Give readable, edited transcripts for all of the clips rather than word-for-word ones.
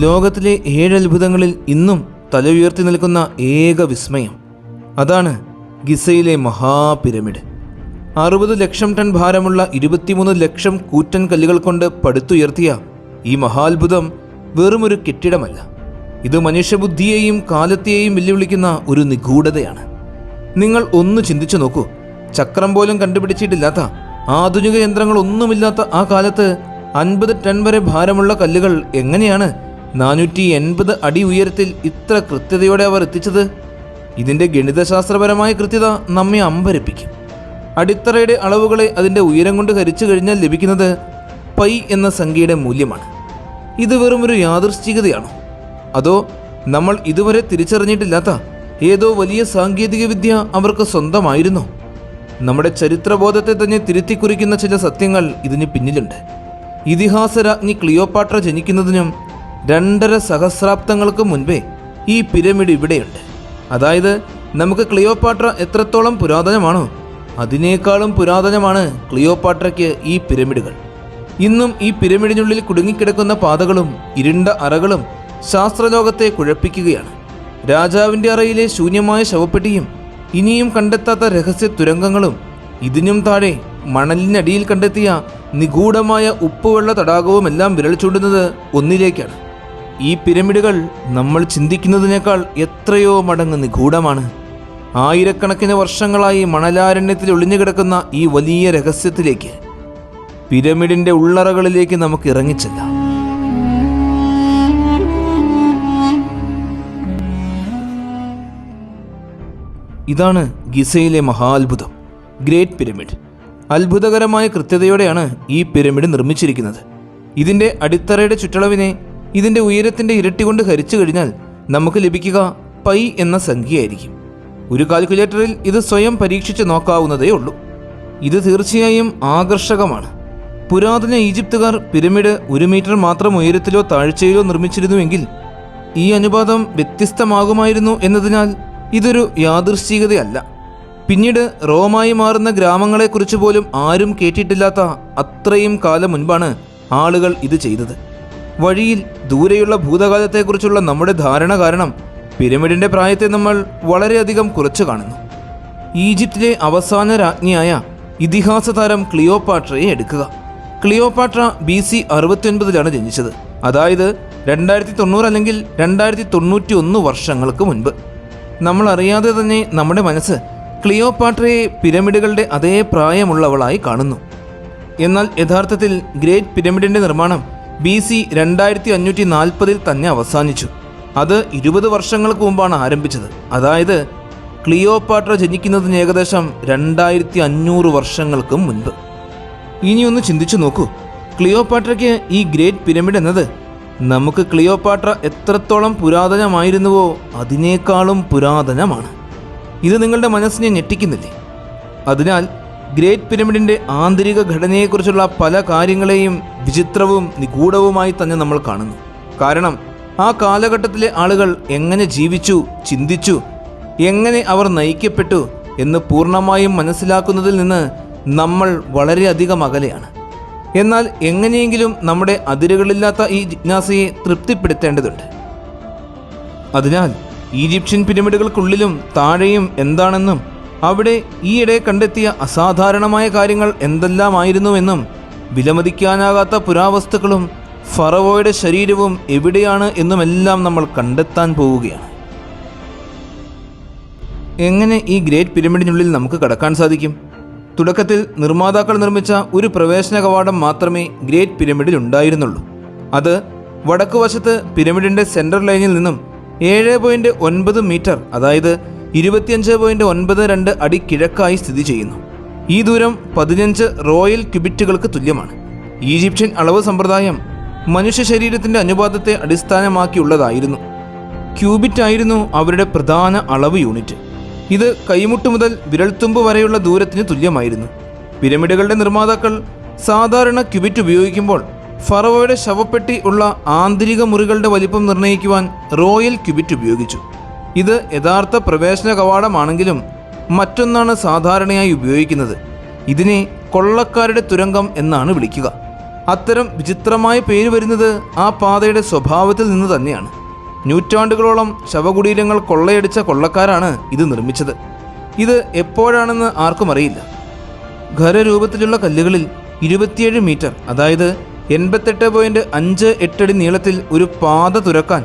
ലോകത്തിലെ 7 അത്ഭുതങ്ങളിൽ ഇന്നും തല ഉയർത്തി നിൽക്കുന്ന ഏക വിസ്മയം അതാണ് ഗിസയിലെ മഹാപിരമിഡ്. 60 ലക്ഷം ടൺ ഭാരമുള്ള 23 ലക്ഷം കൂറ്റൻ കല്ലുകൾ കൊണ്ട് പടുത്തുയർത്തിയ ഈ മഹാത്ഭുതം വെറുമൊരു കെട്ടിടമല്ല. ഇത് മനുഷ്യബുദ്ധിയെയും കാലത്തെയും വെല്ലുവിളിക്കുന്ന ഒരു നിഗൂഢതയാണ്. നിങ്ങൾ ഒന്ന് ചിന്തിച്ചു നോക്കൂ. ചക്രം പോലും കണ്ടുപിടിച്ചിട്ടില്ലാത്ത, ആധുനിക യന്ത്രങ്ങളൊന്നുമില്ലാത്ത ആ കാലത്ത് 50 ടൺ വരെ ഭാരമുള്ള കല്ലുകൾ എങ്ങനെയാണ് 480 അടി ഉയരത്തിൽ ഇത്ര കൃത്യതയോടെ അവർ എത്തിച്ചത്? ഇതിൻ്റെ ഗണിതശാസ്ത്രപരമായ കൃത്യത നമ്മെ അമ്പരപ്പിക്കും. അടിത്തറയുടെ അളവുകളെ അതിൻ്റെ ഉയരം കൊണ്ട് ഹരിച്ചു കഴിഞ്ഞാൽ ലഭിക്കുന്നത് പൈ എന്ന സംഖ്യയുടെ മൂല്യമാണ്. ഇത് വെറുമൊരു യാദൃശ്ചികതയാണോ, അതോ നമ്മൾ ഇതുവരെ തിരിച്ചറിഞ്ഞിട്ടില്ലാത്ത ഏതോ വലിയ സാങ്കേതിക വിദ്യ അവർക്ക് സ്വന്തമായിരുന്നോ? നമ്മുടെ ചരിത്രബോധത്തെ തന്നെ തിരുത്തിക്കുറിക്കുന്ന ചില സത്യങ്ങൾ ഇതിന് പിന്നിലുണ്ട്. ഇതിഹാസരാജ്ഞി ക്ലിയോപാട്ര ജനിക്കുന്നതിനും 2.5 സഹസ്രാബ്ദങ്ങൾക്ക് മുൻപേ ഈ പിരമിഡ് ഇവിടെയുണ്ട്. അതായത് നമുക്ക് ക്ലിയോപാട്ര എത്രത്തോളം പുരാതനമാണോ അതിനേക്കാളും പുരാതനമാണ് ക്ലിയോപാട്രയ്ക്ക് ഈ പിരമിഡുകൾ. ഇന്നും ഈ പിരമിഡിനുള്ളിൽ കുടുങ്ങിക്കിടക്കുന്ന പാതകളും ഇരുണ്ട അറകളും ശാസ്ത്രലോകത്തെ കുഴപ്പിക്കുകയാണ്. രാജാവിൻ്റെ അറയിലെ ശൂന്യമായ ശവപ്പെട്ടിയും ഇനിയും കണ്ടെത്താത്ത രഹസ്യ തുരങ്കങ്ങളും ഇതിനും താഴെ മണലിനടിയിൽ കണ്ടെത്തിയ നിഗൂഢമായ ഉപ്പുവെള്ള തടാകവുമെല്ലാം വിരൽ ചൂണ്ടുന്നത് ഒന്നിലേക്കാണ്. ഈ പിരമിഡുകൾ നമ്മൾ ചിന്തിക്കുന്നതിനേക്കാൾ എത്രയോ മടങ്ങ് നിഗൂഢമാണ്. ആയിരക്കണക്കിന് വർഷങ്ങളായി മണലാരണ്യത്തിൽ ഒളിഞ്ഞുകിടക്കുന്ന ഈ വലിയ രഹസ്യത്തിലേക്ക്, പിരമിഡിൻ്റെ ഉള്ളറകളിലേക്ക് നമുക്ക് ഇറങ്ങിച്ചെല്ലാം. ഇതാണ് ഗിസയിലെ മഹാത്ഭുതം, ഗ്രേറ്റ് പിരമിഡ്. അത്ഭുതകരമായ കൃത്യതയോടെയാണ് ഈ പിരമിഡ് നിർമ്മിച്ചിരിക്കുന്നത്. ഇതിൻ്റെ അടിത്തറയുടെ ചുറ്റളവിനെ ഇതിൻ്റെ ഉയരത്തിൻ്റെ ഇരട്ടി കൊണ്ട് ഹരിച്ചു കഴിഞ്ഞാൽ നമുക്ക് ലഭിക്കുക പൈ എന്ന സംഖ്യയായിരിക്കും. ഒരു കാൽക്കുലേറ്ററിൽ ഇത് സ്വയം പരീക്ഷിച്ച് നോക്കാവുന്നതേ ഉള്ളൂ. ഇത് തീർച്ചയായും ആകർഷകമാണ്. പുരാതന ഈജിപ്തുകാർ പിരമിഡ് 1 മീറ്റർ മാത്രം ഉയരത്തിലോ താഴ്ചയിലോ നിർമ്മിച്ചിരുന്നുവെങ്കിൽ ഈ അനുപാതം വ്യത്യസ്തമാകുമായിരുന്നു എന്നതിനാൽ ഇതൊരു യാദൃശ്ചികതയല്ല. പിന്നീട് റോമായി മാറുന്ന ഗ്രാമങ്ങളെക്കുറിച്ച് പോലും ആരും കേട്ടിട്ടില്ലാത്ത അത്രയും കാലം മുൻപാണ് ആളുകൾ ഇത് ചെയ്തത്. വഴിയിൽ ദൂരെയുള്ള ഭൂതകാലത്തെക്കുറിച്ചുള്ള നമ്മുടെ ധാരണ കാരണം പിരമിഡിൻ്റെ പ്രായത്തെ നമ്മൾ വളരെയധികം കുറച്ചു കാണുന്നു. ഈജിപ്തിലെ അവസാന രാജ്ഞിയായ ഇതിഹാസ താരം ക്ലിയോപാട്രയെ എടുക്കുക. ക്ലിയോപാട്ര BC 69 ജനിച്ചത്. അതായത് 2090 അല്ലെങ്കിൽ 2091 വർഷങ്ങൾക്ക് മുൻപ്. നമ്മൾ അറിയാതെ തന്നെ നമ്മുടെ മനസ്സ് ക്ലിയോപാട്രയെ പിരമിഡുകളുടെ അതേ പ്രായമുള്ളവളായി കാണുന്നു. എന്നാൽ യഥാർത്ഥത്തിൽ ഗ്രേറ്റ് പിരമിഡിൻ്റെ നിർമ്മാണം BC 2540 തന്നെ അവസാനിച്ചു. അത് 20 വർഷങ്ങൾക്ക് മുമ്പാണ് ആരംഭിച്ചത്. അതായത് ക്ലിയോപാട്ര ജനിക്കുന്നതിന് ഏകദേശം 2500 വർഷങ്ങൾക്കും മുൻപ്. ഇനിയൊന്ന് ചിന്തിച്ചു നോക്കൂ. ക്ലിയോപാട്രയ്ക്ക് ഈ ഗ്രേറ്റ് പിരമിഡ് എന്നത് നമുക്ക് ക്ലിയോപാട്ര എത്രത്തോളം പുരാതനമായിരുന്നുവോ അതിനേക്കാളും പുരാതനമാണ്. ഇത് നിങ്ങളുടെ മനസ്സിനെ ഞെട്ടിക്കുന്നില്ലേ? അതിനാൽ ഗ്രേറ്റ് പിരമിഡിൻ്റെ ആന്തരിക ഘടനയെക്കുറിച്ചുള്ള പല കാര്യങ്ങളെയും വിചിത്രവും നിഗൂഢവുമായി തന്നെ നമ്മൾ കാണുന്നു. കാരണം ആ കാലഘട്ടത്തിലെ ആളുകൾ എങ്ങനെ ജീവിച്ചു, ചിന്തിച്ചു, എങ്ങനെ അവർ നയിക്കപ്പെട്ടു എന്ന് പൂർണ്ണമായും മനസ്സിലാക്കുന്നതിൽ നിന്ന് നമ്മൾ വളരെയധികം അകലെയാണ്. എന്നാൽ എങ്ങനെയെങ്കിലും നമ്മുടെ അതിരുകളില്ലാത്ത ഈ ജിജ്ഞാസയെ തൃപ്തിപ്പെടുത്തേണ്ടതുണ്ട്. അതിനാൽ ഈജിപ്ഷ്യൻ പിരമിഡുകൾക്കുള്ളിലും താഴെയും എന്താണെന്നും അവിടെ ഈയിടെ കണ്ടെത്തിയ അസാധാരണമായ കാര്യങ്ങൾ എന്തെല്ലാമായിരുന്നുവെന്നും വിലമതിക്കാനാകാത്ത പുരാവസ്തുക്കളും ഫറവോയുടെ ശരീരവും എവിടെയാണ് എന്നുമെല്ലാം നമ്മൾ കണ്ടെത്താൻ പോവുകയാണ്. എങ്ങനെ ഈ ഗ്രേറ്റ് പിരമിഡിനുള്ളിൽ നമുക്ക് കടക്കാൻ സാധിക്കും? തുടക്കത്തിൽ നിർമ്മാതാക്കൾ നിർമ്മിച്ച ഒരു പ്രവേശന കവാടം മാത്രമേ ഗ്രേറ്റ് പിരമിഡിൽ ഉണ്ടായിരുന്നുള്ളൂ. അത് വടക്കുവശത്ത് പിരമിഡിൻ്റെ സെൻട്രൽ ലൈനിൽ നിന്നും 7.9 മീറ്റർ, അതായത് 25.92 അടി കിഴക്കായി സ്ഥിതി ചെയ്യുന്നു. ഈ ദൂരം 15 റോയൽ ക്യൂബിറ്റുകൾക്ക് തുല്യമാണ്. ഈജിപ്ഷ്യൻ അളവ് സമ്പ്രദായം മനുഷ്യ ശരീരത്തിൻ്റെ അനുപാതത്തെ അടിസ്ഥാനമാക്കിയുള്ളതായിരുന്നു. ക്യൂബിറ്റ് ആയിരുന്നു അവരുടെ പ്രധാന അളവ് യൂണിറ്റ്. ഇത് കൈമുട്ട് മുതൽ വിരൽത്തുമ്പ് വരെയുള്ള ദൂരത്തിന് തുല്യമായിരുന്നു. പിരമിഡുകളുടെ നിർമ്മാതാക്കൾ സാധാരണ ക്യൂബിറ്റ് ഉപയോഗിക്കുമ്പോൾ ഫറവോയുടെ ശവപ്പെട്ടി ഉള്ള ആന്തരിക മുറികളുടെ വലിപ്പം നിർണ്ണയിക്കുവാൻ റോയൽ ക്യൂബിറ്റ് ഉപയോഗിച്ചു. ഇത് യഥാർത്ഥ പ്രവേശന കവാടമാണെങ്കിലും മറ്റൊന്നാണ് സാധാരണയായി ഉപയോഗിക്കുന്നത്. ഇതിനെ കൊള്ളക്കാരുടെ തുരങ്കം എന്നാണ് വിളിക്കുക. അത്തരം വിചിത്രമായ പേര് വരുന്നത് ആ പാതയുടെ സ്വഭാവത്തിൽ നിന്ന് തന്നെയാണ്. നൂറ്റാണ്ടുകളോളം ശവകുടീരങ്ങൾ കൊള്ളയടിച്ച കൊള്ളക്കാരാണ് ഇത് നിർമ്മിച്ചത്. ഇത് എപ്പോഴാണെന്ന് ആർക്കും അറിയില്ല. ഖരരൂപത്തിലുള്ള കല്ലുകളിൽ 27 മീറ്റർ, അതായത് 88.58 അടി നീളത്തിൽ ഒരു പാത തുരക്കാൻ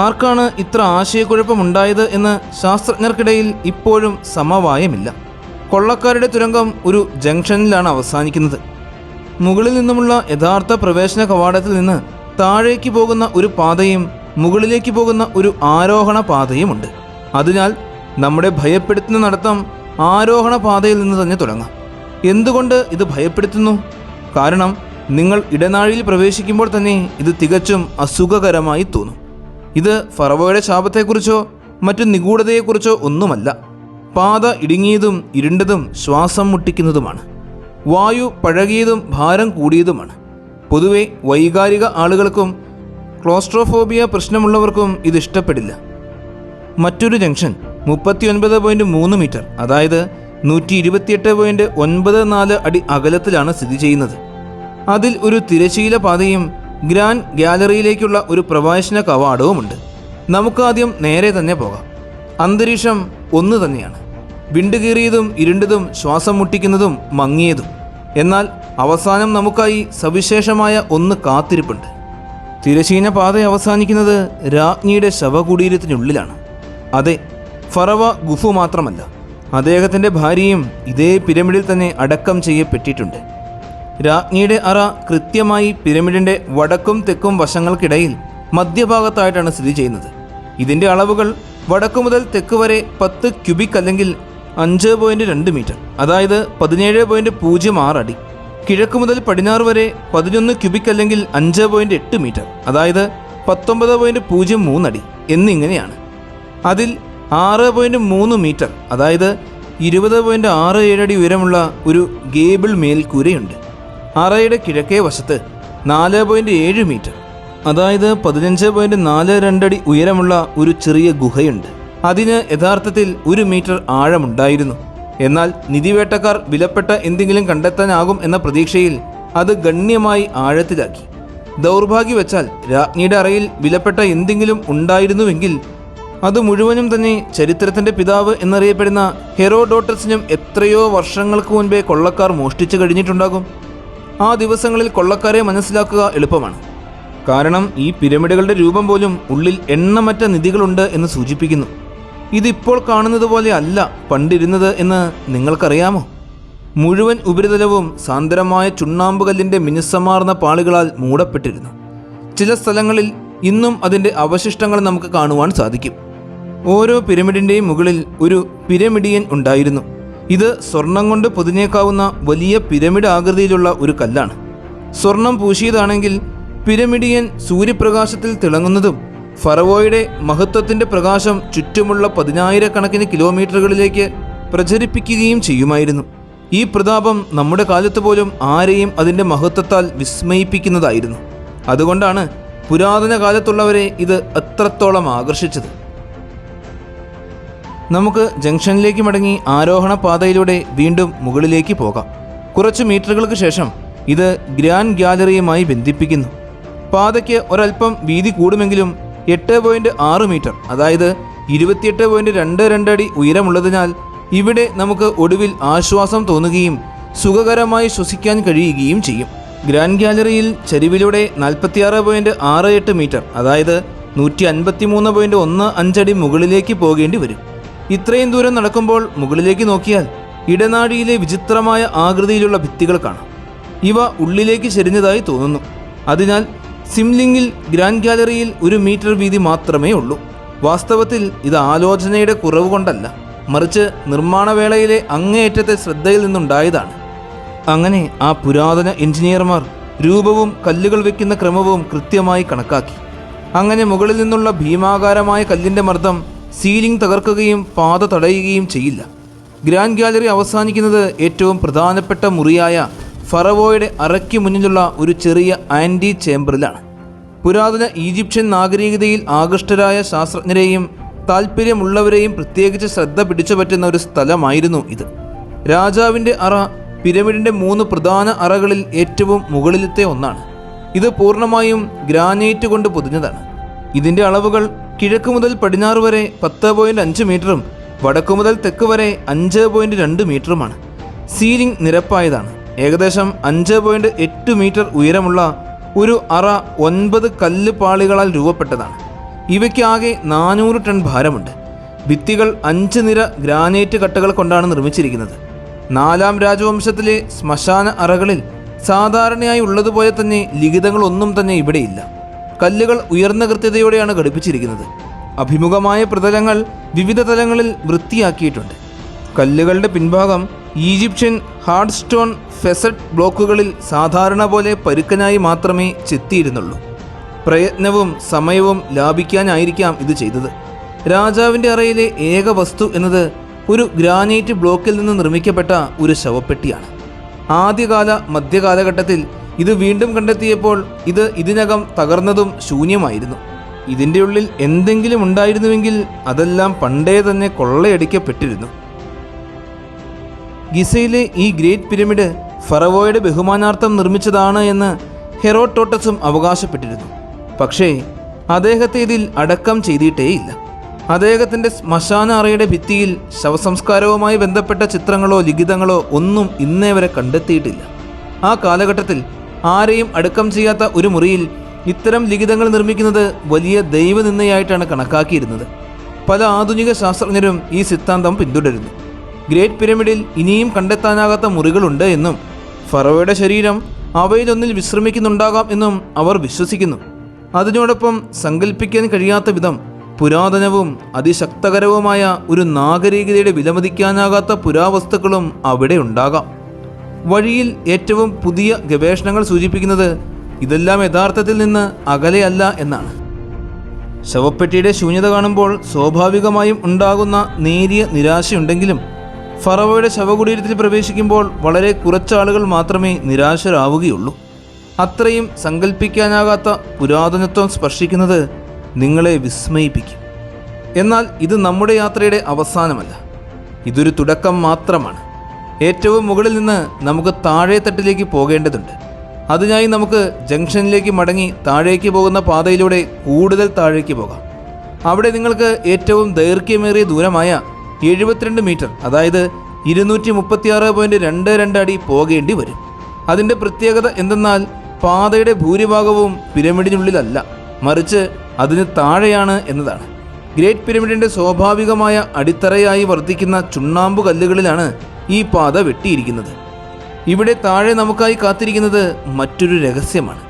ആർക്കാണ് ഇത്ര ആശയക്കുഴപ്പമുണ്ടായത് എന്ന് ശാസ്ത്രജ്ഞർക്കിടയിൽ ഇപ്പോഴും സമവായമില്ല. കൊള്ളക്കാരുടെ തുരങ്കം ഒരു ജംഗ്ഷനിലാണ് അവസാനിക്കുന്നത്. മുകളിൽ നിന്നുമുള്ള യഥാർത്ഥ പ്രവേശന കവാടത്തിൽ നിന്ന് താഴേക്ക് പോകുന്ന ഒരു പാതയും മുകളിലേക്ക് പോകുന്ന ഒരു ആരോഹണ പാതയുമുണ്ട്. അതിനാൽ നമ്മുടെ ഭയപ്പെടുത്തുന്ന നടത്തം ആരോഹണ പാതയിൽ നിന്ന് തന്നെ തുടങ്ങാം. എന്തുകൊണ്ട് ഇത് ഭയപ്പെടുത്തുന്നു? കാരണം നിങ്ങൾ ഇടനാഴിയിൽ പ്രവേശിക്കുമ്പോൾ തന്നെ ഇത് തികച്ചും അസുഖകരമായി തോന്നും. ഇത് ഫറവോയുടെ ശാപത്തെക്കുറിച്ചോ മറ്റു നിഗൂഢതയെക്കുറിച്ചോ ഒന്നുമല്ല. പാത ഇടുങ്ങിയതും ഇരുണ്ടതും ശ്വാസം മുട്ടിക്കുന്നതുമാണ്. വായു പഴകിയതും ഭാരം കൂടിയതുമാണ്. പൊതുവെ വൈകാരിക ആളുകൾക്കും ക്ലോസ്ട്രോഫോബിയ പ്രശ്നമുള്ളവർക്കും ഇത് ഇഷ്ടപ്പെടില്ല. മറ്റൊരു ജംഗ്ഷൻ 39.3 മീറ്റർ, അതായത് 128.94 അടി അകലത്തിലാണ് സ്ഥിതി ചെയ്യുന്നത്. അതിൽ ഒരു തിരശീല പാതയും ഗ്രാൻഡ് ഗാലറിയിലേക്കുള്ള ഒരു പ്രവേശന കവാടവുമുണ്ട്. നമുക്കാദ്യം നേരെ തന്നെ പോകാം. അന്തരീക്ഷം ഒന്ന് തന്നെയാണ്. വിണ്ടുകീറിയതും ഇരുണ്ടതും ശ്വാസം മുട്ടിക്കുന്നതും മങ്ങിയതും. എന്നാൽ അവസാനം നമുക്കായി സവിശേഷമായ ഒന്ന് കാത്തിരിപ്പുണ്ട്. തിരശീന പാത അവസാനിക്കുന്നത് രാജ്ഞിയുടെ ശവകുടീരത്തിനുള്ളിലാണ്. അതെ, ഫറവ ഖുഫു മാത്രമല്ല, അദ്ദേഹത്തിൻ്റെ ഭാര്യയും ഇതേ പിരമിഡിൽ തന്നെ അടക്കം ചെയ്യപ്പെട്ടിട്ടുണ്ട്. രാജ്ഞിയുടെ അറ കൃത്യമായി പിരമിഡിൻ്റെ വടക്കും തെക്കും വശങ്ങൾക്കിടയിൽ മധ്യഭാഗത്തായിട്ടാണ് സ്ഥിതി ചെയ്യുന്നത്. ഇതിൻ്റെ അളവുകൾ വടക്കു മുതൽ തെക്ക് വരെ 10 ക്യൂബിക് അല്ലെങ്കിൽ 5.2 മീറ്റർ, അതായത് 17.06 അടി. കിഴക്ക് മുതൽ പടിഞ്ഞാറ് വരെ 11 ക്യൂബിക് അല്ലെങ്കിൽ 5.8 മീറ്റർ, അതായത് 19.03 അടി എന്നിങ്ങനെയാണ്. അതിൽ 6.3 മീറ്റർ, അതായത് 20.67 അടി ഉയരമുള്ള ഒരു ഗേബിൾ മേൽക്കൂരയുണ്ട്. അറയുടെ കിഴക്കേ വശത്ത് 4.7 മീറ്റർ, അതായത് 15.42 അടി ഉയരമുള്ള ഒരു ചെറിയ ഗുഹയുണ്ട്. അതിന് യഥാർത്ഥത്തിൽ 1 മീറ്റർ ആഴമുണ്ടായിരുന്നു. എന്നാൽ നിധിവേട്ടക്കാർ വിലപ്പെട്ട എന്തെങ്കിലും കണ്ടെത്താനാകും എന്ന പ്രതീക്ഷയിൽ അത് ഗണ്യമായി ആഴത്തിലാക്കി. ദൗർഭാഗ്യവശാൽ രാജ്ഞിയുടെ അറയിൽ വിലപ്പെട്ട എന്തെങ്കിലും ഉണ്ടായിരുന്നുവെങ്കിൽ അത് മുഴുവനും തന്നെ ചരിത്രത്തിൻ്റെ പിതാവ് എന്നറിയപ്പെടുന്ന ഹെറോഡോട്ടസിനും എത്രയോ വർഷങ്ങൾക്ക് മുൻപേ കൊള്ളക്കാർ മോഷ്ടിച്ചു കഴിഞ്ഞിട്ടുണ്ടാകും. ആ ദിവസങ്ങളിൽ കൊള്ളക്കാരെ മനസ്സിലാക്കുക എളുപ്പമാണ്. കാരണം ഈ പിരമിഡുകളുടെ രൂപം പോലും ഉള്ളിൽ എണ്ണമറ്റ നിധികളുണ്ട് എന്ന് സൂചിപ്പിക്കുന്നു. ഇതിപ്പോൾ കാണുന്നത് പോലെ അല്ല പണ്ടിരുന്നത് എന്ന് നിങ്ങൾക്കറിയാമോ? മുഴുവൻ ഉപരിതലവും സാന്ദ്രമായ ചുണ്ണാമ്പുകല്ലിൻ്റെ മിനുസമാർന്ന പാളികളാൽ മൂടപ്പെട്ടിരുന്നു. ചില സ്ഥലങ്ങളിൽ ഇന്നും അതിൻ്റെ അവശിഷ്ടങ്ങൾ നമുക്ക് കാണുവാൻ സാധിക്കും. ഓരോ പിരമിഡിൻ്റെയും മുകളിൽ ഒരു പിരമിഡിയൻ ഉണ്ടായിരുന്നു. ഇത് സ്വർണം കൊണ്ട് പൊതിഞ്ഞേക്കാവുന്ന വലിയ പിരമിഡ് ആകൃതിയിലുള്ള ഒരു കല്ലാണ്. സ്വർണം പൂശിയതാണെങ്കിൽ പിരമിഡിയൻ സൂര്യപ്രകാശത്തിൽ തിളങ്ങുന്നതും ഫറവോയുടെ മഹത്വത്തിൻ്റെ പ്രകാശം ചുറ്റുമുള്ള 10,000 കിലോമീറ്ററുകളിലേക്ക് പ്രചരിപ്പിക്കുകയും ചെയ്യുമായിരുന്നു. ഈ പ്രതാപം നമ്മുടെ കാലത്ത് പോലും ആരെയും അതിൻ്റെ മഹത്വത്താൽ വിസ്മയിപ്പിക്കുന്നതായിരുന്നു. അതുകൊണ്ടാണ് പുരാതന കാലത്തുള്ളവരെ ഇത് അത്രത്തോളം ആകർഷിച്ചത്. നമുക്ക് ജംഗ്ഷനിലേക്ക് മടങ്ങി ആരോഹണ പാതയിലൂടെ വീണ്ടും മുകളിലേക്ക് പോകാം. കുറച്ച് മീറ്ററുകൾക്ക് ശേഷം ഇത് ഗ്രാൻഡ് ഗാലറിയുമായി ബന്ധിപ്പിക്കുന്നു. പാതയ്ക്ക് ഒരൽപ്പം വീതി കൂടുമെങ്കിലും 8.6 മീറ്റർ, അതായത് 28.22 അടി ഉയരമുള്ളതിനാൽ ഇവിടെ നമുക്ക് ഒടുവിൽ ആശ്വാസം തോന്നുകയും സുഖകരമായി ശ്വസിക്കാൻ കഴിയുകയും ചെയ്യും. ഗ്രാൻഡ് ഗാലറിയിൽ ചരിവിലൂടെ 46.68 മീറ്റർ, അതായത് 153.15 അടി മുകളിലേക്ക് പോകേണ്ടി വരും. ഇത്രയും ദൂരം നടക്കുമ്പോൾ മുകളിലേക്ക് നോക്കിയാൽ ഇടനാഴിയിലെ വിചിത്രമായ ആകൃതിയിലുള്ള ഭിത്തികൾ കാണാം. ഇവ ഉള്ളിലേക്ക് ചെരിഞ്ഞതായി തോന്നുന്നു. അതിനാൽ സിംലിംഗിൽ ഗ്രാൻഡ് ഗാലറിയിൽ 1 മീറ്റർ വീതി മാത്രമേ ഉള്ളൂ. വാസ്തവത്തിൽ ഇത് ആലോചനയുടെ കുറവ് കൊണ്ടല്ല, മറിച്ച് നിർമ്മാണവേളയിലെ അങ്ങേയറ്റത്തെ ശ്രദ്ധയിൽ നിന്നുണ്ടായതാണ്. അങ്ങനെ ആ പുരാതന എഞ്ചിനീയർമാർ രൂപവും കല്ലുകൾ വയ്ക്കുന്ന ക്രമവും കൃത്യമായി കണക്കാക്കി. അങ്ങനെ മുകളിൽ നിന്നുള്ള ഭീമാകാരമായ കല്ലിൻ്റെ മർദ്ദം സീലിംഗ് തകർക്കുകയും പാത തടയുകയും ചെയ്യില്ല. ഗ്രാൻഡ് ഗാലറി അവസാനിക്കുന്നത് ഏറ്റവും പ്രധാനപ്പെട്ട മുറിയായ ഫറവോയുടെ അറയ്ക്ക് മുന്നിലുള്ള ഒരു ചെറിയ ആൻറ്റി ചേംബറിലാണ്. പുരാതന ഈജിപ്ഷ്യൻ നാഗരികതയിൽ ആകൃഷ്ടരായ ശാസ്ത്രജ്ഞരെയും താല്പര്യമുള്ളവരെയും പ്രത്യേകിച്ച് ശ്രദ്ധ പിടിച്ചുപറ്റുന്ന ഒരു സ്ഥലമായിരുന്നു ഇത്. രാജാവിൻ്റെ അറ പിരമിഡിൻ്റെ 3 പ്രധാന അറകളിൽ ഏറ്റവും മുകളിലത്തെ ഒന്നാണ്. ഇത് പൂർണ്ണമായും ഗ്രാനൈറ്റ് കൊണ്ട് പൊതിഞ്ഞതാണ്. ഇതിൻ്റെ അളവുകൾ കിഴക്ക് മുതൽ പടിഞ്ഞാറ് വരെ 10.5 മീറ്ററും വടക്കു മുതൽ തെക്ക് വരെ 5.2 മീറ്ററുമാണ്. സീലിംഗ് നിരപ്പായതാണ്. ഏകദേശം 5.8 മീറ്റർ ഉയരമുള്ള ഒരു അറ 9 കല്ല് പാളികളാൽ രൂപപ്പെട്ടതാണ്. ഇവയ്ക്ക് ആകെ 400 ടൺ ഭാരമുണ്ട്. ഭിത്തികൾ 5 നിര ഗ്രാനൈറ്റ് കട്ടകൾ കൊണ്ടാണ് നിർമ്മിച്ചിരിക്കുന്നത്. 4-ാം രാജവംശത്തിലെ ശ്മശാന അറകളിൽ സാധാരണയായി ഉള്ളതുപോലെ തന്നെ ലിഖിതങ്ങളൊന്നും തന്നെ ഇവിടെയില്ല. കല്ലുകൾ ഉയർന്ന കൃത്യതയോടെയാണ് ഘടിപ്പിച്ചിരിക്കുന്നത്. അഭിമുഖമായ പ്രതലങ്ങൾ വിവിധ തലങ്ങളിൽ വൃത്തിയാക്കിയിട്ടുണ്ട്. കല്ലുകളുടെ പിൻഭാഗം ഈജിപ്ഷ്യൻ ഹാർഡ് സ്റ്റോൺ ഫെസറ്റ് ബ്ലോക്കുകളിൽ സാധാരണ പോലെ പരുക്കനായി മാത്രമേ ചെത്തിയിരുന്നുള്ളൂ. പ്രയത്നവും സമയവും ലാഭിക്കാനായിരിക്കാം ഇത് ചെയ്തത്. രാജാവിൻ്റെ അറയിലെ ഏക വസ്തു എന്നത് ഒരു ഗ്രാനൈറ്റ് ബ്ലോക്കിൽ നിന്ന് നിർമ്മിക്കപ്പെട്ട ഒരു ശവപ്പെട്ടിയാണ്. ആദ്യകാല മധ്യകാലഘട്ടത്തിൽ ഇത് വീണ്ടും കണ്ടെത്തിയപ്പോൾ ഇത് ഇതിനകം തകർന്നതും ശൂന്യമായിരുന്നു. ഇതിൻ്റെ ഉള്ളിൽ എന്തെങ്കിലും ഉണ്ടായിരുന്നുവെങ്കിൽ അതെല്ലാം പണ്ടേ തന്നെ കൊള്ളയടിക്കപ്പെട്ടിരുന്നു. ഗിസയിലെ ഈ ഗ്രേറ്റ് പിരമിഡ് ഫറവോയുടെ ബഹുമാനാർത്ഥം നിർമ്മിച്ചതാണ് എന്ന് ഹെറോഡോട്ടസും അവകാശപ്പെട്ടിരുന്നു. പക്ഷേ അദ്ദേഹത്തെ ഇതിൽ അടക്കം ചെയ്തിട്ടേയില്ല. അദ്ദേഹത്തിൻ്റെ ശ്മശാന അറയുടെ ഭിത്തിയിൽ ശവസംസ്കാരവുമായി ബന്ധപ്പെട്ട ചിത്രങ്ങളോ ലിഖിതങ്ങളോ ഒന്നും ഇന്നേ വരെ കണ്ടെത്തിയിട്ടില്ല. ആ കാലഘട്ടത്തിൽ ആരെയും അടക്കം ചെയ്യാത്ത ഒരു മുറിയിൽ ഇത്തരം ലിഖിതങ്ങൾ നിർമ്മിക്കുന്നത് വലിയ ദൈവനിന്ദയായിട്ടാണ് കണക്കാക്കിയിരുന്നത്. പല ആധുനിക ശാസ്ത്രജ്ഞരും ഈ സിദ്ധാന്തം പിന്തുടരുന്നു. ഗ്രേറ്റ് പിരമിഡിൽ ഇനിയും കണ്ടെത്താനാകാത്ത മുറികളുണ്ട് എന്നും ഫറവോയുടെ ശരീരം അവയിലൊന്നിൽ വിശ്രമിക്കുന്നുണ്ടാകാം എന്നും അവർ വിശ്വസിക്കുന്നു. അതിനോടൊപ്പം സങ്കല്പിക്കാൻ കഴിയാത്ത വിധം പുരാതനവും അതിശക്തകരവുമായ ഒരു നാഗരികതയുടെ വിലമതിക്കാനാകാത്ത പുരാവസ്തുക്കളും അവിടെ ഉണ്ടാകാം. വഴിയിൽ ഏറ്റവും പുതിയ ഗവേഷണങ്ങൾ സൂചിപ്പിക്കുന്നത് ഇതെല്ലാം യഥാർത്ഥത്തിൽ നിന്ന് അകലെയല്ല എന്നാണ്. ശവപ്പെട്ടിയുടെ ശൂന്യത കാണുമ്പോൾ സ്വാഭാവികമായും ഉണ്ടാകുന്ന നേരിയ നിരാശയുണ്ടെങ്കിലും ഫറവോയുടെ ശവകുടീരത്തിൽ പ്രവേശിക്കുമ്പോൾ വളരെ കുറച്ചാളുകൾ മാത്രമേ നിരാശരാവുകയുള്ളൂ. അത്രയും സങ്കല്പിക്കാനാകാത്ത പുരാതനത്വം സ്പർശിക്കുന്നത് നിങ്ങളെ വിസ്മയിപ്പിക്കും. എന്നാൽ ഇത് നമ്മുടെ യാത്രയുടെ അവസാനമല്ല. ഇതൊരു തുടക്കം മാത്രമാണ്. ഏറ്റവും മുകളിൽ നിന്ന് നമുക്ക് താഴെത്തട്ടിലേക്ക് പോകേണ്ടതുണ്ട്. അതിനായി നമുക്ക് ജംഗ്ഷനിലേക്ക് മടങ്ങി താഴേക്ക് പോകുന്ന പാതയിലൂടെ കൂടുതൽ താഴേക്ക് പോകാം. അവിടെ നിങ്ങൾക്ക് ഏറ്റവും ദൈർഘ്യമേറിയ ദൂരമായ 72 മീറ്റർ, അതായത് 236.22 അടി പോകേണ്ടി വരും. അതിൻ്റെ പ്രത്യേകത എന്തെന്നാൽ പാതയുടെ ഭൂരിഭാഗവും പിരമിഡിനുള്ളിലല്ല, മറിച്ച് അതിന് താഴെയാണ് എന്നതാണ്. ഗ്രേറ്റ് പിരമിഡിൻ്റെ സ്വാഭാവികമായ അടിത്തറയായി വർദ്ധിക്കുന്ന ചുണ്ണാമ്പു കല്ലുകളിലാണ് ഈ പാത വെട്ടിയിരിക്കുന്നത്. ഇവിടെ താഴെ നമുക്കായി കാത്തിരിക്കുന്നത് മറ്റൊരു രഹസ്യമാണ്.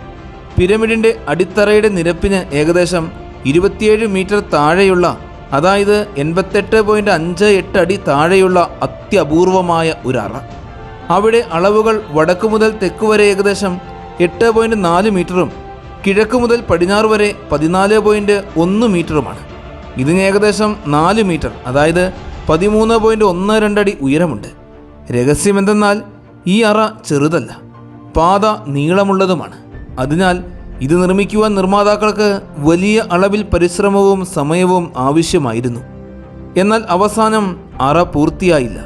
പിരമിഡിൻ്റെ അടിത്തറയുടെ നിരപ്പിന് ഏകദേശം 27 മീറ്റർ താഴെയുള്ള, അതായത് 88.58 അടി താഴെയുള്ള അത്യപൂർവമായ ഒരു അറ. അവിടെ അളവുകൾ വടക്ക് മുതൽ തെക്ക് വരെ ഏകദേശം 8.4 മീറ്ററും കിഴക്ക് മുതൽ പടിഞ്ഞാറ് വരെ 14.1 മീറ്ററുമാണ്. ഇതിന് ഏകദേശം 4 മീറ്റർ, അതായത് 13.12 അടി ഉയരമുണ്ട്. രഹസ്യമെന്തെന്നാൽ ഈ അറ ചെറുതല്ല, പാത നീളമുള്ളതുമാണ്. അതിനാൽ ഇത് നിർമ്മിക്കുവാൻ നിർമ്മാതാക്കൾക്ക് വലിയ അളവിൽ പരിശ്രമവും സമയവും ആവശ്യമായിരുന്നു. എന്നാൽ അവസാനം അറ പൂർത്തിയായില്ല.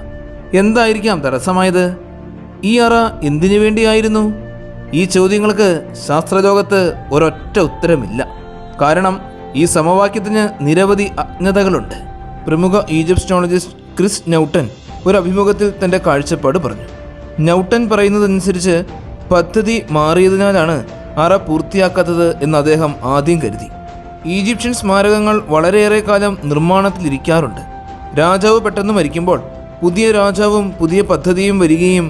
എന്തായിരിക്കാം തടസ്സമായത്? ഈ അറ എന്തിനു വേണ്ടിയായിരുന്നു? ഈ ചോദ്യങ്ങൾക്ക് ശാസ്ത്രലോകത്ത് ഒരൊറ്റ ഉത്തരമില്ല. കാരണം ഈ സമവാക്യത്തിന് നിരവധി അജ്ഞതകളുണ്ട്. പ്രമുഖ ഈജിപ്ഷ്യനോളജിസ്റ്റ് ക്രിസ് ന്യൂട്ടൺ ഒരു അഭിമുഖത്തിൽ തൻ്റെ കാഴ്ചപ്പാട് പറഞ്ഞു. ന്യൂട്ടൺ പറയുന്നതനുസരിച്ച് പദ്ധതി മാറിയതിനാലാണ് അറ പൂർത്തിയാക്കാത്തത് എന്ന് അദ്ദേഹം ആദ്യം കരുതി. ഈജിപ്ഷ്യൻ സ്മാരകങ്ങൾ വളരെയേറെ കാലം നിർമ്മാണത്തിലിരിക്കാറുണ്ട്. രാജാവ് പെട്ടെന്ന് മരിക്കുമ്പോൾ പുതിയ രാജാവും പുതിയ പദ്ധതിയും വരികയും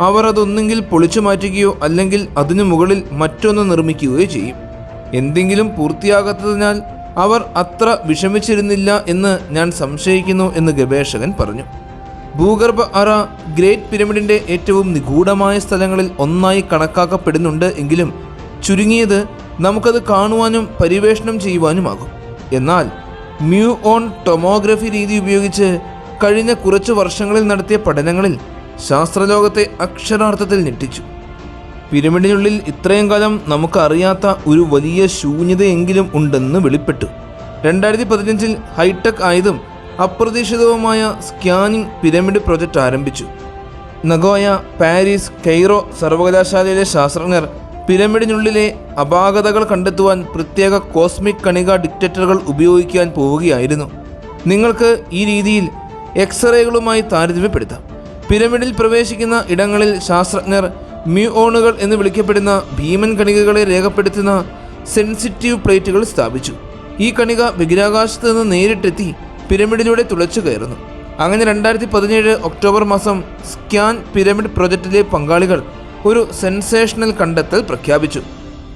അവർ അതൊന്നെങ്കിൽ പൊളിച്ചു മാറ്റുകയോ അല്ലെങ്കിൽ അതിനു മുകളിൽ മറ്റൊന്ന് നിർമ്മിക്കുകയോ ചെയ്യും. എന്തെങ്കിലും പൂർത്തിയാകാത്തതിനാൽ അവർ അത്ര വിഷമിച്ചിരുന്നില്ല എന്ന് ഞാൻ സംശയിക്കുന്നു എന്ന് ഗവേഷകൻ പറഞ്ഞു. ഭൂഗർഭ അറ ഗ്രേറ്റ് പിരമിഡിൻ്റെ ഏറ്റവും നിഗൂഢമായ സ്ഥലങ്ങളിൽ ഒന്നായി കണക്കാക്കപ്പെടുന്നുണ്ട് എങ്കിലും ചുരുങ്ങിയത് നമുക്കത് കാണുവാനും പരിവേഷണം ചെയ്യുവാനുമാകും. എന്നാൽ മ്യൂഓൺ ടൊമോഗ്രഫി രീതി ഉപയോഗിച്ച് കഴിഞ്ഞ കുറച്ചു വർഷങ്ങളിൽ നടത്തിയ പഠനങ്ങളിൽ ശാസ്ത്രലോകത്തെ അക്ഷരാർത്ഥത്തിൽ ഞെട്ടിച്ചു. പിരമിഡിനുള്ളിൽ ഇത്രയും കാലം നമുക്കറിയാത്ത ഒരു വലിയ ശൂന്യതയെങ്കിലും ഉണ്ടെന്ന് വെളിപ്പെട്ടു. 2015 ഹൈടെക് ആയതും അപ്രതീക്ഷിതവുമായ സ്കാനിംഗ് പിരമിഡ് പ്രൊജക്റ്റ് ആരംഭിച്ചു. നഗോയ, പാരീസ്, കെയ്റോ സർവകലാശാലയിലെ ശാസ്ത്രജ്ഞർ പിരമിഡിനുള്ളിലെ അപാകതകൾ കണ്ടെത്തുവാൻ പ്രത്യേക കോസ്മിക് കണിക ഡിറ്റക്ടറുകൾ ഉപയോഗിക്കാൻ പോവുകയായിരുന്നു. നിങ്ങൾക്ക് ഈ രീതിയിൽ എക്സ്റേകളുമായി താരതമ്യപ്പെടുത്താം. പിരമിഡിൽ പ്രവേശിക്കുന്ന ഇടങ്ങളിൽ ശാസ്ത്രജ്ഞർ മ്യൂഓണുകൾ എന്ന് വിളിക്കപ്പെടുന്ന ഭീമൻ കണികകളെ രേഖപ്പെടുത്തുന്ന സെൻസിറ്റീവ് പ്ലേറ്റുകൾ സ്ഥാപിച്ചു. ഈ കണിക ബഹിരാകാശത്ത് നിന്ന് നേരിട്ടെത്തി പിരമിഡിലൂടെ തുളച്ചു കയറുന്നു. അങ്ങനെ 2017 ഒക്ടോബർ മാസം സ്കാൻ പിരമിഡ് പ്രൊജക്റ്റിലെ പങ്കാളികൾ ഒരു സെൻസേഷണൽ കണ്ടെത്തൽ പ്രഖ്യാപിച്ചു.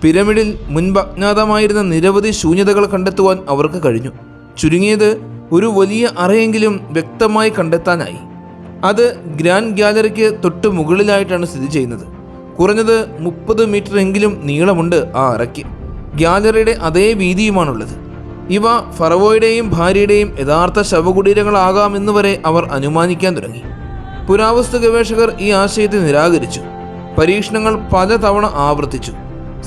പിരമിഡിൽ മുൻപ് അജ്ഞാതമായിരുന്ന നിരവധി ശൂന്യതകൾ കണ്ടെത്തുവാൻ അവർക്ക് കഴിഞ്ഞു. ചുരുങ്ങിയത് ഒരു വലിയ അറയെങ്കിലും വ്യക്തമായി കണ്ടെത്താനായി. അത് ഗ്രാൻഡ് ഗാലറിക്ക് തൊട്ട് മുകളിലായിട്ടാണ് സ്ഥിതി ചെയ്യുന്നത്. കുറഞ്ഞത് 30 മീറ്റർ എങ്കിലും നീളമുണ്ട് ആ അറയ്ക്ക്. ഗാലറിയുടെ അതേ വീതിയുമാണുള്ളത്. ഇവ ഫറവോയുടെയും ഭാര്യയുടെയും യഥാർത്ഥ ശവകുടീരങ്ങളാകാമെന്ന് വരെ അവർ അനുമാനിക്കാൻ തുടങ്ങി. പുരാവസ്തു ഗവേഷകർ ഈ ആശയത്തെ നിരാകരിച്ചു. പരീക്ഷണങ്ങൾ പലതവണ ആവർത്തിച്ചു.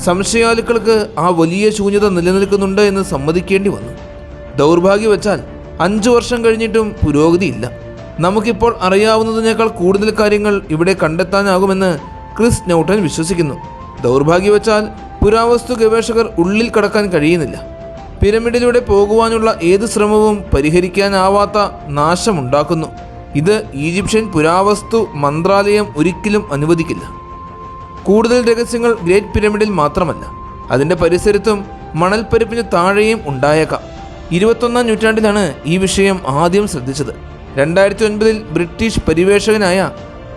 സംശയാലുക്കൾക്ക് ആ വലിയ ശൂന്യത നിലനിൽക്കുന്നുണ്ട് എന്ന് സമ്മതിക്കേണ്ടി വന്നു. ദൗർഭാഗ്യവശാൽ 5 വർഷം കഴിഞ്ഞിട്ടും പുരോഗതിയില്ല. നമുക്കിപ്പോൾ അറിയാവുന്നതിനേക്കാൾ കൂടുതൽ കാര്യങ്ങൾ ഇവിടെ കണ്ടെത്താനാകുമെന്ന് ക്രിസ് ന്യൂട്ടൺ വിശ്വസിക്കുന്നു. ദൗർഭാഗ്യവശാൽ പുരാവസ്തു ഗവേഷകർ ഉള്ളിൽ കടക്കാൻ കഴിയുന്നില്ല. പിരമിഡിലൂടെ പോകുവാനുള്ള ഏത് ശ്രമവും പരിഹരിക്കാനാവാത്ത നാശമുണ്ടാക്കുന്നു. ഇത് ഈജിപ്ഷ്യൻ പുരാവസ്തു മന്ത്രാലയം ഒരിക്കലും അനുവദിക്കില്ല. കൂടുതൽ രഹസ്യങ്ങൾ ഗ്രേറ്റ് പിരമിഡിൽ മാത്രമല്ല, അതിൻ്റെ പരിസരത്തും മണൽപ്പരപ്പിന് താഴെയും ഉണ്ടായേക്കാം. 21-ാം നൂറ്റാണ്ടിലാണ് ഈ വിഷയം ആദ്യം ശ്രദ്ധിച്ചത്. 2009 ബ്രിട്ടീഷ് പരിവേഷകനായ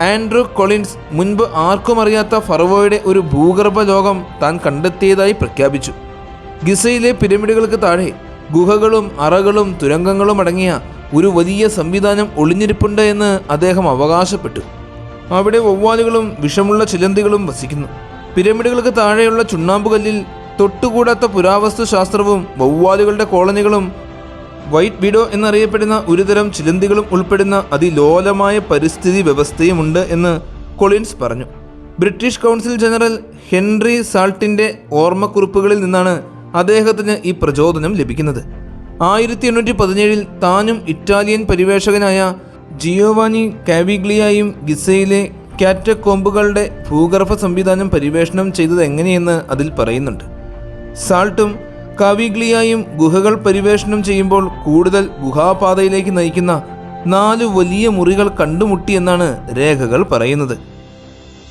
ആൻഡ്രൂ കൊളിൻസ് മുൻപ് ആർക്കും അറിയാത്ത ഫറവോയുടെ ഒരു ഭൂഗർഭ ലോകം താൻ കണ്ടെത്തിയതായി പ്രഖ്യാപിച്ചു. ഗിസയിലെ പിരമിഡുകൾക്ക് താഴെ ഗുഹകളും അറകളും തുരങ്കങ്ങളും അടങ്ങിയ ഒരു വലിയ സംവിധാനം ഒളിഞ്ഞിരിപ്പുണ്ട് എന്ന് അദ്ദേഹം അവകാശപ്പെട്ടു. അവിടെ വവ്വാലുകളും വിഷമുള്ള ചിലന്തികളും വസിക്കുന്നു. പിരമിഡുകൾക്ക് താഴെയുള്ള ചുണ്ണാമ്പുകല്ലിൽ തൊട്ടുകൂടാത്ത പുരാവസ്തു ശാസ്ത്രവും വവ്വാലുകളുടെ കോളനികളും വൈറ്റ് വിഡോ എന്നറിയപ്പെടുന്ന ഒരുതരം ചിലന്തികളും ഉൾപ്പെടുന്ന അതിലോലമായ പരിസ്ഥിതി വ്യവസ്ഥയുമുണ്ട് എന്ന് കൊളിൻസ് പറഞ്ഞു. ബ്രിട്ടീഷ് കൗൺസിൽ ജനറൽ ഹെൻറി സാൾട്ടിൻ്റെ ഓർമ്മക്കുറിപ്പുകളിൽ നിന്നാണ് അദ്ദേഹത്തിന് ഈ പ്രചോദനം ലഭിക്കുന്നത്. 1817 താനും ഇറ്റാലിയൻ പരിവേഷകനായ ജിയോവാനി കാവിഗ്ലിയായും ഗിസയിലെ കാറ്റക്കോമ്പുകളുടെ ഭൂഗർഭ സംവിധാനം പരിവേഷണം ചെയ്തത് എങ്ങനെയെന്ന് അതിൽ പറയുന്നുണ്ട്. സാൾട്ടും കാവിഗ്ലിയായും ഗുഹകൾ പരിവേഷണം ചെയ്യുമ്പോൾ കൂടുതൽ ഗുഹാപാതയിലേക്ക് നയിക്കുന്ന 4 വലിയ മുറികൾ കണ്ടുമുട്ടിയെന്നാണ് രേഖകൾ പറയുന്നത്.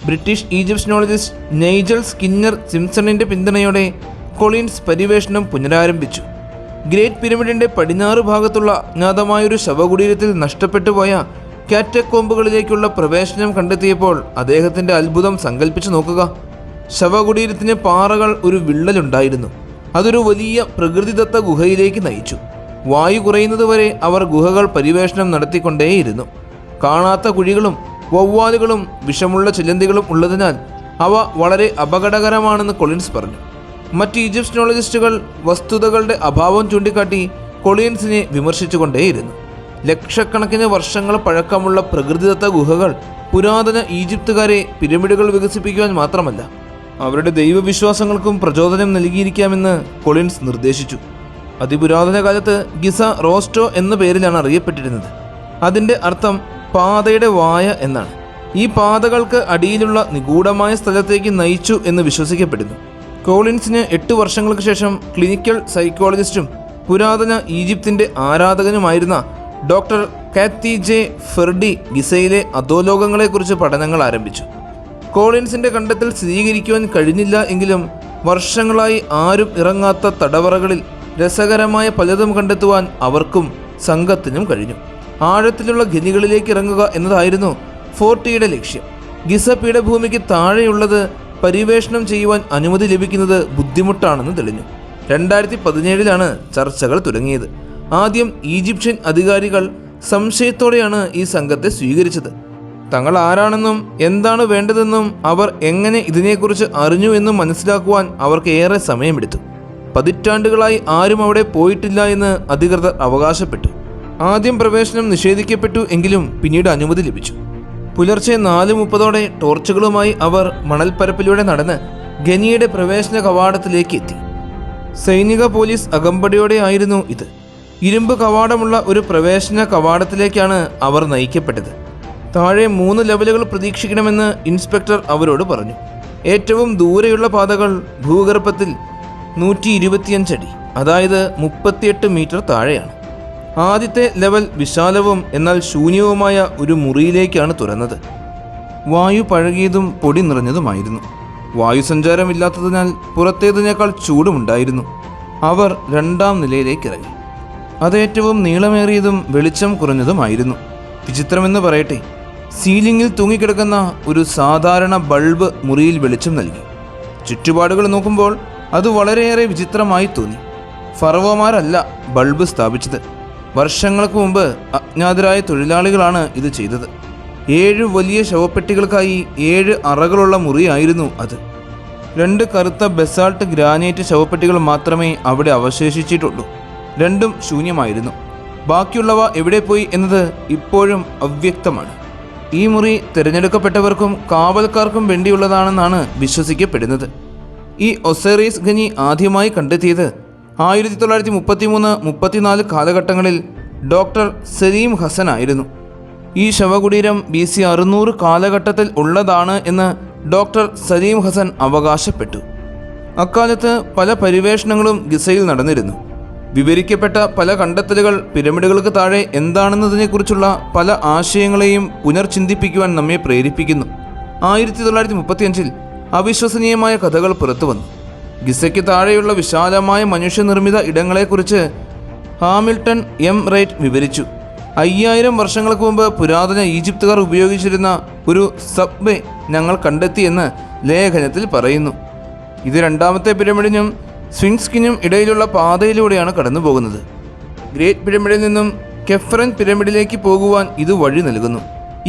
ബ്രിട്ടീഷ് ഈജിപ്ഷ്യനോളജിസ്റ്റ് നൈജൽ സ്കിന്നർ സിംപ്സണിൻ്റെ പിന്തുണയോടെ കൊളിൻസ് പരിവേഷണം പുനരാരംഭിച്ചു. ഗ്രേറ്റ് പിരമിഡിൻ്റെ പടിഞ്ഞാറ് ഭാഗത്തുള്ള അജ്ഞാതമായൊരു ശവകുടീരത്തിൽ നഷ്ടപ്പെട്ടുപോയ കാറ്റക്കോമ്പുകളിലേക്കുള്ള പ്രവേശനം കണ്ടെത്തിയപ്പോൾ അദ്ദേഹത്തിൻ്റെ അത്ഭുതം സങ്കല്പിച്ചു നോക്കുക. ശവകുടീരത്തിന് പാറകൾ ഒരു വിള്ളലുണ്ടായിരുന്നു. അതൊരു വലിയ പ്രകൃതിദത്ത ഗുഹയിലേക്ക് നയിച്ചു. വായു കുറയുന്നതുവരെ അവർ ഗുഹകൾ പരിവേഷണം നടത്തിക്കൊണ്ടേയിരുന്നു. കാണാത്ത കുഴികളും വവ്വാലുകളും വിഷമുള്ള ചിലന്തികളും ഉള്ളതിനാൽ അവ വളരെ അപകടകരമാണെന്ന് കൊളിൻസ് പറഞ്ഞു. മറ്റ് ഈജിപ്ഷ്യനോളജിസ്റ്റുകൾ വസ്തുതകളുടെ അഭാവം ചൂണ്ടിക്കാട്ടി കൊളിൻസിനെ വിമർശിച്ചുകൊണ്ടേയിരുന്നു. ലക്ഷക്കണക്കിന് വർഷങ്ങൾ പഴക്കമുള്ള പ്രകൃതിദത്ത ഗുഹകൾ പുരാതന ഈജിപ്തുകാരെ പിരമിഡുകൾ വികസിപ്പിക്കുവാൻ മാത്രമല്ല, അവരുടെ ദൈവവിശ്വാസങ്ങൾക്കും പ്രചോദനം നൽകിയിരിക്കാമെന്ന് കൊളിൻസ് നിർദ്ദേശിച്ചു. അതിപുരാതന കാലത്ത് ഗിസ റോസ്റ്റോ എന്ന പേരിലാണ് അറിയപ്പെട്ടിരുന്നത്. അതിൻ്റെ അർത്ഥം പാതയുടെ വായ എന്നാണ്. ഈ പാതകൾക്ക് അടിയിലുള്ള നിഗൂഢമായ സ്ഥലത്തേക്ക് നയിച്ചു എന്ന് വിശ്വസിക്കപ്പെടുന്നു. കോളിൻസിന് 8 വർഷങ്ങൾക്ക് ശേഷം ക്ലിനിക്കൽ സൈക്കോളജിസ്റ്റും പുരാതന ഈജിപ്തിൻ്റെ ആരാധകനുമായിരുന്ന ഡോക്ടർ കാത്തി ജെ ഫെർഡി ഗിസയിലെ അധോലോകങ്ങളെക്കുറിച്ച് പഠനങ്ങൾ ആരംഭിച്ചു. കോളിൻസിൻ്റെ കണ്ടെത്തൽ സ്ഥിരീകരിക്കുവാൻ കഴിഞ്ഞില്ല എങ്കിലും വർഷങ്ങളായി ആരും ഇറങ്ങാത്ത തടവറകളിൽ രസകരമായ പലതും കണ്ടെത്തുവാൻ അവർക്കും സംഘത്തിനും കഴിഞ്ഞു. ആഴത്തിലുള്ള ഖനികളിലേക്ക് ഇറങ്ങുക എന്നതായിരുന്നു ഫോർട്ടിയുടെ ലക്ഷ്യം. ഗിസ പീഠഭൂമിക്ക് താഴെയുള്ളത് പരിവേഷണം ചെയ്യുവാൻ അനുമതി ലഭിക്കുന്നത് ബുദ്ധിമുട്ടാണെന്ന് തെളിഞ്ഞു. 2017 ചർച്ചകൾ തുടങ്ങിയത്. ആദ്യം ഈജിപ്ഷ്യൻ അധികാരികൾ സംശയത്തോടെയാണ് ഈ സംഘത്തെ സ്വീകരിച്ചത്. തങ്ങൾ ആരാണെന്നും എന്താണ് വേണ്ടതെന്നും അവർ എങ്ങനെ ഇതിനെക്കുറിച്ച് അറിഞ്ഞു എന്നും മനസ്സിലാക്കുവാൻ അവർക്ക് ഏറെ സമയമെടുത്തു. പതിറ്റാണ്ടുകളായി ആരും അവിടെ പോയിട്ടില്ല എന്ന് അധികൃതർ അവകാശപ്പെട്ടു. ആദ്യം പ്രവേശനം നിഷേധിക്കപ്പെട്ടു എങ്കിലും പിന്നീട് അനുമതി ലഭിച്ചു. പുലർച്ചെ 4:30 ടോർച്ചുകളുമായി അവർ മണൽപ്പരപ്പിലൂടെ നടന്ന് ഖനിയുടെ പ്രവേശന കവാടത്തിലേക്ക് എത്തി. സൈനിക പോലീസ് അകമ്പടിയോടെ ആയിരുന്നു ഇത്. ഇരുമ്പ് കവാടമുള്ള ഒരു പ്രവേശന കവാടത്തിലേക്കാണ് അവർ നയിക്കപ്പെട്ടത്. താഴെ 3 ലെവലുകൾ പ്രതീക്ഷിക്കണമെന്ന് ഇൻസ്പെക്ടർ അവരോട് പറഞ്ഞു. ഏറ്റവും ദൂരെയുള്ള പാതകൾ ഭൂഗർഭത്തിൽ 125 അടി, അതായത് 38 മീറ്റർ താഴെയാണ്. ആദ്യത്തെ ലെവൽ വിശാലവും എന്നാൽ ശൂന്യവുമായ ഒരു മുറിയിലേക്കാണ് തുറന്നത്. വായു പഴകിയതും പൊടി നിറഞ്ഞതുമായിരുന്നു. വായുസഞ്ചാരമില്ലാത്തതിനാൽ പുറത്തേതിനേക്കാൾ ചൂടുമുണ്ടായിരുന്നു. അവർ 2ാം നിലയിലേക്ക് ഇറങ്ങി. അതേറ്റവും നീളമേറിയതും വെളിച്ചം കുറഞ്ഞതുമായിരുന്നു. വിചിത്രമെന്ന് പറയട്ടെ, സീലിംഗിൽ തൂങ്ങിക്കിടക്കുന്ന ഒരു സാധാരണ ബൾബ് മുറിയിൽ വെളിച്ചം നൽകി. ചുറ്റുപാടുകൾ നോക്കുമ്പോൾ അത് വളരെയേറെ വിചിത്രമായി തോന്നി. ഫറവോമാരല്ല ബൾബ് സ്ഥാപിച്ചത്. വർഷങ്ങൾക്ക് മുമ്പ് അജ്ഞാതരായ തൊഴിലാളികളാണ് ഇത് ചെയ്തത്. 7 വലിയ ശവപ്പെട്ടികൾക്കായി 7 അറകളുള്ള മുറിയായിരുന്നു അത്. 2 കറുത്ത ബസാൾട്ട് ഗ്രാനൈറ്റ് ശവപ്പെട്ടികൾ മാത്രമേ അവിടെ അവശേഷിച്ചിട്ടുള്ളൂ. 2ഉം ശൂന്യമായിരുന്നു. ബാക്കിയുള്ളവ എവിടെ പോയി എന്നത് ഇപ്പോഴും അവ്യക്തമാണ്. ഈ മുറി തിരഞ്ഞെടുക്കപ്പെട്ടവർക്കും കാവൽക്കാർക്കും വേണ്ടിയുള്ളതാണെന്നാണ് വിശ്വസിക്കപ്പെടുന്നത്. ഈ ഒസേറീസ് ഖനി ആദ്യമായി കണ്ടെത്തിയത് 1933-34 കാലഘട്ടങ്ങളിൽ ഡോക്ടർ സലീം ഹസൻ ആയിരുന്നു. ഈ ശവകുടീരം BC 600 കാലഘട്ടത്തിൽ ഉള്ളതാണ് എന്ന് ഡോക്ടർ സലീം ഹസൻ അവകാശപ്പെട്ടു. അക്കാലത്ത് പല പര്യവേഷണങ്ങളും ഗിസയിൽ നടന്നിരുന്നു. വിവരിക്കപ്പെട്ട പല കണ്ടെത്തലുകൾ പിരമിഡുകൾക്ക് താഴെ എന്താണെന്നതിനെക്കുറിച്ചുള്ള പല ആശയങ്ങളെയും പുനർചിന്തിപ്പിക്കുവാൻ നമ്മെ പ്രേരിപ്പിക്കുന്നു. 1935 അവിശ്വസനീയമായ കഥകൾ പുറത്തു വന്നു. ഗിസയ്ക്ക് താഴെയുള്ള വിശാലമായ മനുഷ്യനിർമ്മിത ഇടങ്ങളെക്കുറിച്ച് ഹാമിൽട്ടൺ M. റൈറ്റ് വിവരിച്ചു. 5000 വർഷങ്ങൾക്ക് മുമ്പ് പുരാതന ഈജിപ്തുകാർ ഉപയോഗിച്ചിരുന്ന ഒരു സബ്വേ ഞങ്ങൾ കണ്ടെത്തിയെന്ന് ലേഖനത്തിൽ പറയുന്നു. ഇത് 2ാമത്തെ പിരമിഡിനും സ്ഫിൻക്സിനും ഇടയിലുള്ള പാതയിലൂടെയാണ് കടന്നു പോകുന്നത്. ഗ്രേറ്റ് പിരമിഡിൽ നിന്നും കെഫ്രൻ പിരമിഡിലേക്ക് പോകുവാൻ ഇത് വഴി നൽകുന്നു.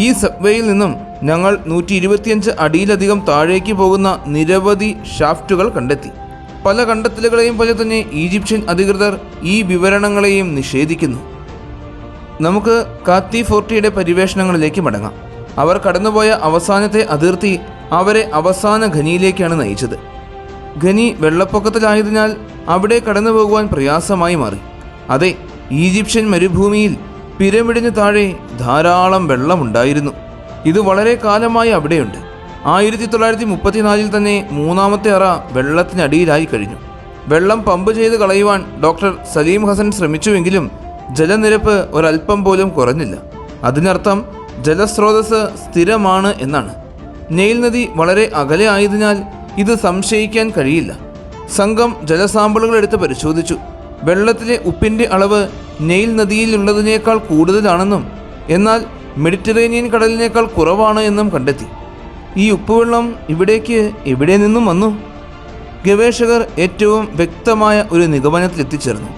ഈ സബ്വേയിൽ നിന്നും ഞങ്ങൾ 125 അടിയിലധികം താഴേക്ക് പോകുന്ന നിരവധി ഷാഫ്റ്റുകൾ കണ്ടെത്തി. പല കണ്ടെത്തലുകളെയും പോലെ തന്നെ ഈജിപ്ഷ്യൻ അധികൃതർ ഈ വിവരണങ്ങളെയും നിഷേധിക്കുന്നു. നമുക്ക് കാത്തി ഫോർട്ടിയുടെ പര്യവേഷണങ്ങളിലേക്ക് മടങ്ങാം. അവർ കടന്നുപോയ അവസാനത്തെ അതിർത്തി അവരെ അവസാന ഖനിയിലേക്കാണ് നയിച്ചത്. ഖനി വെള്ളപ്പൊക്കത്തിലായതിനാൽ അവിടെ കടന്നു പോകുവാൻ പ്രയാസമായി മാറി. അതെ, ഈജിപ്ഷ്യൻ മരുഭൂമിയിൽ പിരമിഡിന് താഴെ ധാരാളം വെള്ളമുണ്ടായിരുന്നു. ഇത് വളരെ കാലമായി അവിടെയുണ്ട്. 1934 തന്നെ 3ാമത്തെ അറ വെള്ളത്തിനടിയിലായി കഴിഞ്ഞു. വെള്ളം പമ്പ് ചെയ്ത് കളയുവാൻ ഡോക്ടർ സലീം ഹസൻ ശ്രമിച്ചുവെങ്കിലും ജലനിരപ്പ് ഒരൽപ്പം പോലും കുറഞ്ഞില്ല. അതിനർത്ഥം ജലസ്രോതസ് സ്ഥിരമാണ് എന്നാണ്. നെയിൽ നദി വളരെ അകലെ ആയതിനാൽ ഇത് സംശയിക്കാൻ കഴിയില്ല. സംഘം ജലസാമ്പിളുകൾ എടുത്ത് പരിശോധിച്ചു. വെള്ളത്തിലെ ഉപ്പിൻ്റെ അളവ് നെയിൽ നദിയിലുള്ളതിനേക്കാൾ കൂടുതലാണെന്നും എന്നാൽ മെഡിറ്ററേനിയൻ കടലിനേക്കാൾ കുറവാണ് എന്നും കണ്ടെത്തി. ഈ ഉപ്പുവെള്ളം ഇവിടേക്ക് എവിടെ നിന്നും വന്നു? ഗവേഷകർ ഏറ്റവും വ്യക്തമായ ഒരു നിഗമനത്തിലെത്തിച്ചേർന്നു.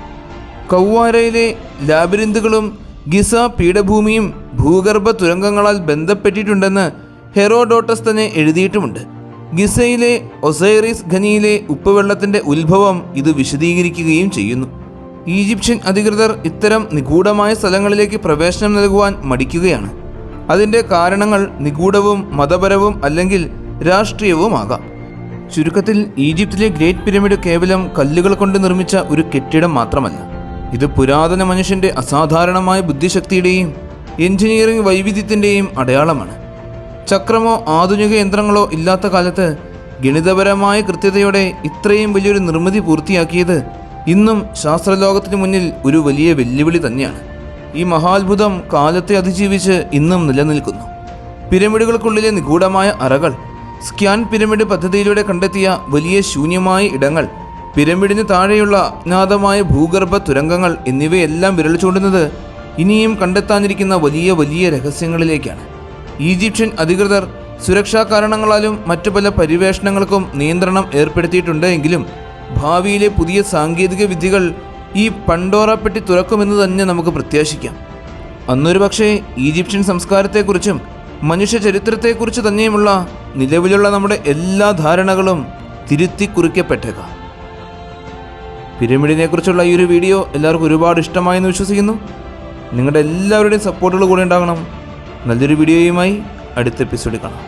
കൗവാരയിലെ ലാബിരിന്തുകളും ഗിസ പീഠഭൂമിയും ഭൂഗർഭ തുരങ്കങ്ങളാൽ ബന്ധപ്പെട്ടിട്ടുണ്ടെന്ന് ഹെറോഡോട്ടസ് തന്നെ എഴുതിയിട്ടുമുണ്ട്. ഗിസയിലെ ഒസൈറിസ് ഖനിയിലെ ഉപ്പുവെള്ളത്തിൻ്റെ ഉത്ഭവം ഇത് വിശദീകരിക്കുകയും ചെയ്യുന്നു. ഈജിപ്ഷ്യൻ അധികൃതർ ഇത്തരം നിഗൂഢമായ സ്ഥലങ്ങളിലേക്ക് പ്രവേശനം നൽകുവാൻ മടിക്കുകയാണ്. അതിൻ്റെ കാരണങ്ങൾ നിഗൂഢവും മതപരവും അല്ലെങ്കിൽ രാഷ്ട്രീയവുമാകാം. ചുരുക്കത്തിൽ ഈജിപ്തിലെ ഗ്രേറ്റ് പിരമിഡ് കേവലം കല്ലുകൾ കൊണ്ട് നിർമ്മിച്ച ഒരു കെട്ടിടം മാത്രമല്ല. ഇത് പുരാതന മനുഷ്യൻ്റെ അസാധാരണമായ ബുദ്ധിശക്തിയുടെയും എഞ്ചിനീയറിംഗ് വൈവിധ്യത്തിൻ്റെയും അടയാളമാണ്. ചക്രമോ ആധുനിക യന്ത്രങ്ങളോ ഇല്ലാത്ത കാലത്ത് ഗണിതപരമായ കൃത്യതയോടെ ഇത്രയും വലിയൊരു നിർമ്മിതി പൂർത്തിയാക്കിയത് ഇന്നും ശാസ്ത്രലോകത്തിന് മുന്നിൽ ഒരു വലിയ വെല്ലുവിളി തന്നെയാണ്. ഈ മഹാത്ഭുതം കാലത്തെ അതിജീവിച്ച് ഇന്നും നിലനിൽക്കുന്നു. പിരമിഡുകൾക്കുള്ളിലെ നിഗൂഢമായ അറകൾ, സ്ക്യാൻ പിരമിഡ് പദ്ധതിയിലൂടെ കണ്ടെത്തിയ വലിയ ശൂന്യമായ ഇടങ്ങൾ, പിരമിഡിന് താഴെയുള്ള അജ്ഞാതമായ ഭൂഗർഭ തുരങ്കങ്ങൾ എന്നിവയെല്ലാം വിരൽ ചൂണ്ടുന്നത് ഇനിയും കണ്ടെത്താനിരിക്കുന്ന വലിയ വലിയ രഹസ്യങ്ങളിലേക്കാണ്. ഈജിപ്ഷ്യൻ അധികൃതർ സുരക്ഷാ കാരണങ്ങളാലും മറ്റു പല പര്യവേഷണങ്ങൾക്കും നിയന്ത്രണം ഏർപ്പെടുത്തിയിട്ടുണ്ട്. എങ്കിലും ഭാവിയിലെ പുതിയ സാങ്കേതിക വിദ്യകൾ ഈ പണ്ടോറ പെട്ടി തുറക്കുമെന്ന് തന്നെ നമുക്ക് പ്രത്യാശിക്കാം. അന്നൊരു പക്ഷേ ഈജിപ്ഷ്യൻ സംസ്കാരത്തെക്കുറിച്ചും മനുഷ്യ ചരിത്രത്തെക്കുറിച്ച് തന്നെയുമുള്ള നിലവിലുള്ള നമ്മുടെ എല്ലാ ധാരണകളും തിരുത്തി കുറിക്കപ്പെട്ടേക്കാം. പിരമിഡിനെക്കുറിച്ചുള്ള ഈ ഒരു വീഡിയോ എല്ലാവർക്കും ഒരുപാട് ഇഷ്ടമായെന്ന് വിശ്വസിക്കുന്നു. നിങ്ങളുടെ എല്ലാവരുടെയും സപ്പോർട്ടുകൾ കൂടെ ഉണ്ടാകണം. നല്ലൊരു വീഡിയോയുമായി അടുത്ത എപ്പിസോഡിൽ കാണാം.